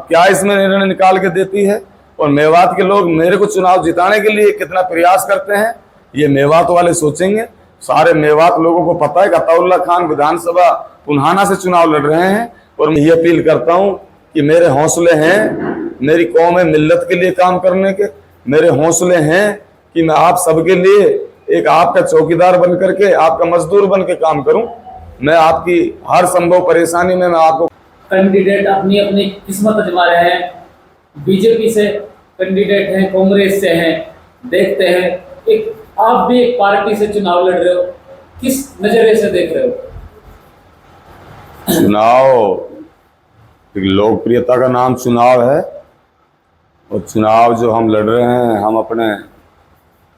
क्या इसमें निर्णय निकाल के देती है और मेवात के लोग मेरे को चुनाव जिताने के लिए कितना प्रयास करते हैं, ये मेवात वाले सोचेंगे। सारे मेवात लोगों को पता है कि अताउल्ला खान विधानसभा पुन्हाना से चुनाव लड़ रहे हैं। और मैं ये अपील करता हूं कि मेरे हौसले हैं मेरी कौम में मिल्लत के लिए काम करने के, मेरे हौसले हैं कि मैं आप सबके लिए एक आपका चौकीदार बन करके, आपका मजदूर बन के काम करूं। मैं आपकी हर संभव परेशानी में मैं आपको। कैंडिडेट अपनी अपनी किस्मत आजमा रहे हैं, बीजेपी से कैंडिडेट हैं, कांग्रेस से हैं, देखते हैं। एक आप भी एक पार्टी से चुनाव लड़ रहे हो, किस नजरिए से देख रहे हो? चुनाव एक लोकप्रियता का नाम चुनाव है और चुनाव जो हम लड़ रहे हैं, हम अपने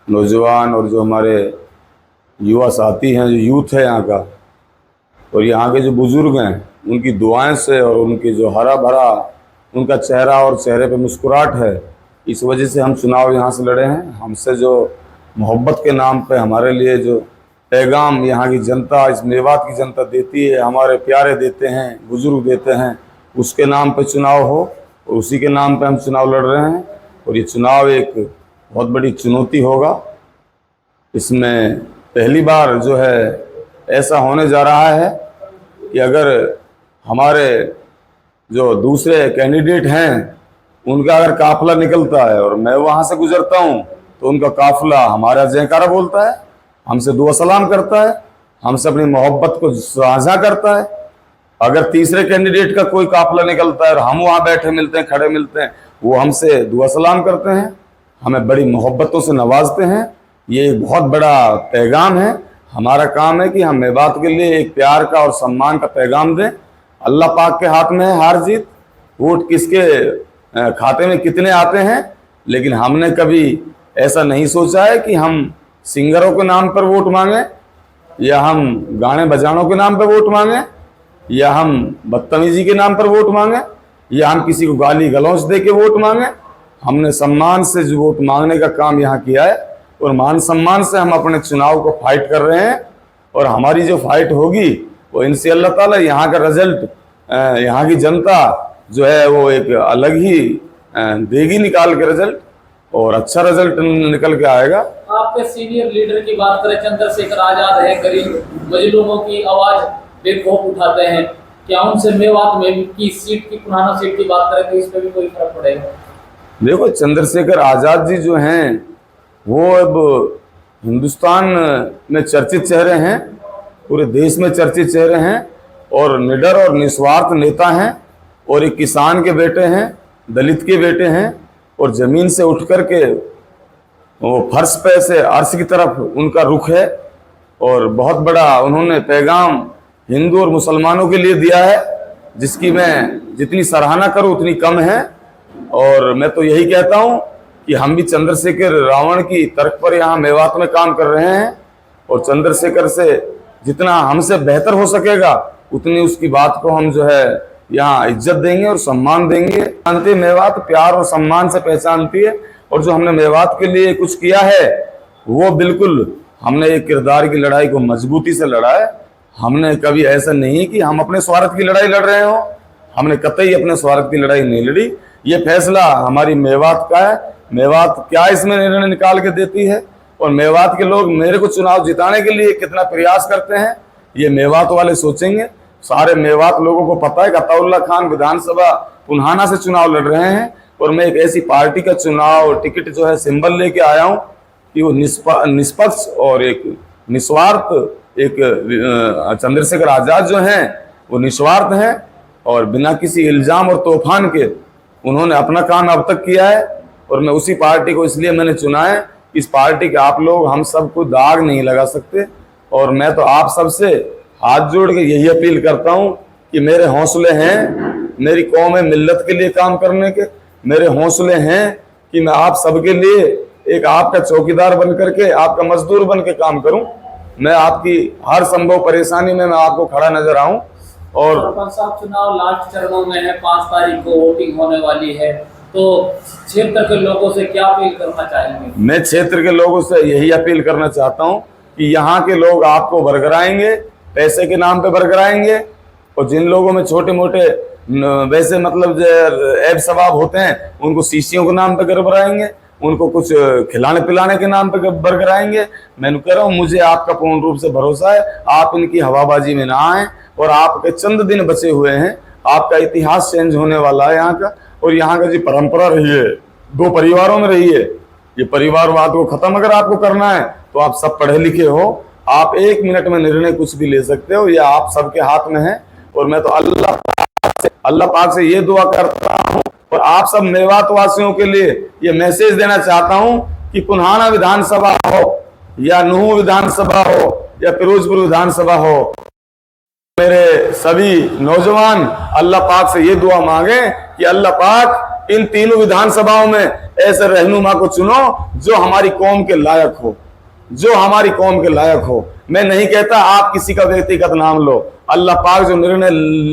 नौजवान और जो हमारे युवा साथी हैं, जो यूथ है यहाँ का और यहाँ के जो बुजुर्ग हैं, उनकी दुआएं से और उनकी जो हरा भरा उनका चेहरा और चेहरे पे मुस्कुराहट है, इस वजह से हम चुनाव यहाँ से लड़े हैं। हमसे जो मोहब्बत के नाम पे हमारे लिए जो पैगाम यहाँ की जनता, इस मेवात की जनता देती है, हमारे प्यारे देते हैं, बुजुर्ग देते हैं, उसके नाम पे चुनाव हो और उसी के नाम पे हम चुनाव लड़ रहे हैं। और ये चुनाव एक बहुत बड़ी चुनौती होगा। इसमें पहली बार जो है ऐसा होने जा रहा है कि अगर हमारे जो दूसरे कैंडिडेट हैं उनका अगर काफिला निकलता है और मैं वहाँ से गुजरता हूँ तो उनका काफिला हमारा जयकारा बोलता है, हमसे दुआ सलाम करता है, हमसे अपनी मोहब्बत को साझा करता है। अगर तीसरे कैंडिडेट का कोई काफिला निकलता है और हम वहाँ बैठे मिलते हैं, खड़े मिलते हैं, वो हमसे दुआ सलाम करते हैं, हमें बड़ी मोहब्बतों से नवाजते हैं। ये एक बहुत बड़ा पैगाम है। हमारा काम है कि हम मेवात के लिए एक प्यार का और सम्मान का पैगाम दें। अल्लाह पाक के हाथ में है हार जीत, वोट किसके खाते में कितने आते हैं, लेकिन हमने कभी ऐसा नहीं सोचा है कि हम सिंगरों के नाम पर वोट मांगे या हम गाने बजानों के नाम पर वोट मांगे या हम बदतमीजी के नाम पर वोट मांगे या हम किसी को गाली गलौच दे के वोट मांगे। हमने सम्मान से जो वोट मांगने का काम यहाँ किया है और मान सम्मान से हम अपने चुनाव को फाइट कर रहे हैं। और हमारी जो फाइट होगी वो इनसे अल्लाह ताला यहाँ का रिजल्ट, यहाँ की जनता जो है वो एक अलग ही देगी निकाल के रिजल्ट, और अच्छा रिजल्ट निकल के आएगा। आपके सीनियर लीडर की बात करें, चंद्रशेखर आजाद है, गरीब मजलूमों की आवाज बेखौफ उठाते हैं, क्या उनसे मेवात में की सीट की पुराना सीट की बात करें तो इस पर भी कोई फर्क पड़ेगा? देखो, चंद्रशेखर आजाद जी जो हैं वो अब हिंदुस्तान में चर्चित चेहरे हैं, पूरे देश में चर्चित चेहरे हैं और निडर और निस्वार्थ नेता हैं और एक किसान के बेटे हैं, दलित के बेटे हैं और ज़मीन से उठ कर के वो फर्श पे से अर्श की तरफ उनका रुख है और बहुत बड़ा उन्होंने पैगाम हिंदू और मुसलमानों के लिए दिया है, जिसकी मैं जितनी सराहना करूं उतनी कम है। और मैं तो यही कहता हूं कि हम भी चंद्रशेखर रावण की तर्क पर यहाँ मेवात में काम कर रहे हैं और चंद्रशेखर से जितना हमसे बेहतर हो सकेगा उतनी उसकी बात को हम जो है यहाँ इज्जत देंगे और सम्मान देंगे। जानते, मेवात प्यार और सम्मान से पहचानती है और जो हमने मेवात के लिए कुछ किया है वो बिल्कुल हमने एक किरदार की लड़ाई को मजबूती से लड़ा है। हमने कभी ऐसा नहीं कि हम अपने स्वार्थ की लड़ाई लड़ रहे हो, हमने कतई अपने स्वार्थ की लड़ाई नहीं लड़ी। ये फैसला हमारी मेवात का है। मेवात क्या इसमें निर्णय निकाल के देती है और मेवात के लोग मेरे को चुनाव जिताने के लिए कितना प्रयास करते हैं, ये मेवात वाले सोचेंगे। सारे मेवात लोगों को पता है कि अताउल्ला खान विधानसभा पुन्हाना से चुनाव लड़ रहे हैं और मैं एक ऐसी पार्टी का चुनाव टिकट जो है सिंबल लेके आया हूँ कि वो निष्पक्ष और एक निस्वार्थ, एक चंद्रशेखर आजाद जो हैं वो निस्वार्थ हैं और बिना किसी इल्जाम और तूफान के उन्होंने अपना काम अब तक किया है। और मैं उसी पार्टी को इसलिए मैंने चुना है, इस पार्टी के आप लोग हम सबको दाग नहीं लगा सकते। और मैं तो आप सबसे हाथ जोड़ के यही अपील करता हूँ कि मेरे हौसले हैं मेरी कौम में मिल्लत के लिए काम करने के, मेरे हौसले हैं कि मैं आप सबके लिए एक आपका चौकीदार बन करके, आपका मजदूर बन के काम करूं। मैं आपकी हर संभव परेशानी में मैं आपको खड़ा नजर आऊं। और सरपंच साहब, चुनाव लास्ट चरणों में है, 5 तारीख को वोटिंग होने वाली है, तो क्षेत्र के लोगों से क्या अपील करना चाहेंगे? मैं क्षेत्र के लोगों से यही अपील करना चाहता हूं कि यहाँ के लोग आपको बरगराएंगे, पैसे के नाम पे बरगराएंगे और जिन लोगों में छोटे मोटे वैसे मतलब जो ऐब सवाब होते हैं उनको शीशियों के नाम पे गड़बड़ाएंगे, उनको कुछ खिलाने पिलाने के नाम पे बरगराएंगे। मैं कह रहा हूँ मुझे आपका पूर्ण रूप से भरोसा है, आप इनकी हवाबाजी में ना आए। और आपके चंद दिन बचे हुए हैं, आपका इतिहास चेंज होने वाला है यहाँ का। और यहाँ का जो परंपरा रही है, 2 परिवारों में रही है, ये परिवारवाद को खत्म अगर आपको करना है तो आप सब पढ़े लिखे हो, आप 1 मिनट में निर्णय कुछ भी ले सकते हो, यह आप सबके हाथ में है। और मैं तो अल्लाह पाक से ये दुआ करता हूँ और आप सब मेवात वासियों के लिए ये मैसेज देना चाहता हूँ कि पुन्हाना विधानसभा हो या नूह विधानसभा हो या फिरोजपुर विधानसभा हो, मेरे सभी नौजवान अल्लाह पाक से ये दुआ मांगे कि अल्लाह पाक इन तीनों विधानसभाओं में ऐसे रहनुमा को चुनो जो हमारी कौम के लायक हो, जो हमारी कौम के लायक हो। मैं नहीं कहता आप किसी का व्यक्तिगत नाम लो, अल्लाह पाक जो निर्णय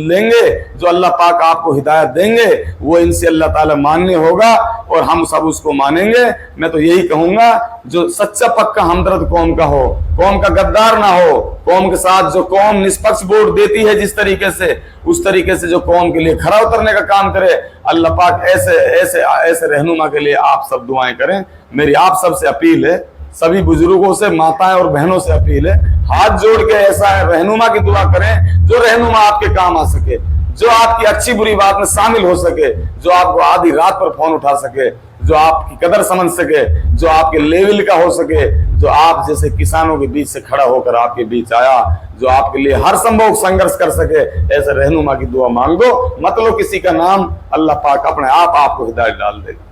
लेंगे, जो अल्लाह पाक आपको हिदायत देंगे, वो इनसे अल्लाह ताला मान्य होगा और हम सब उसको मानेंगे। मैं तो यही कहूंगा जो सच्चा पक्का हमदर्द कौम का हो, कौम का गद्दार ना हो, कौम के साथ जो कौम निष्पक्ष वोट देती है जिस तरीके से, उस तरीके से जो कौम के लिए खरा उतरने का काम करे, अल्लाह पाक ऐसे ऐसे ऐसे रहनुमा के लिए आप सब दुआएं करें। मेरी आप सबसे अपील है, सभी बुजुर्गों से, माताएं और बहनों से अपील है, हाथ जोड़ के ऐसा रहनुमा की दुआ करें जो रहनुमा आपके काम आ सके, जो आपकी अच्छी बुरी बात में शामिल हो सके, जो आपको आधी रात पर फोन उठा सके, जो आपकी कदर समझ सके, जो आपके लेवल का हो सके, जो आप जैसे किसानों के बीच से खड़ा होकर आपके बीच आया, जो आपके लिए हर संभव संघर्ष कर सके, ऐसे रहनुमा की दुआ मांग दो। मत लो किसी का नाम, अल्लाह पाक अपने आप आपको हिदायत डाल देगा।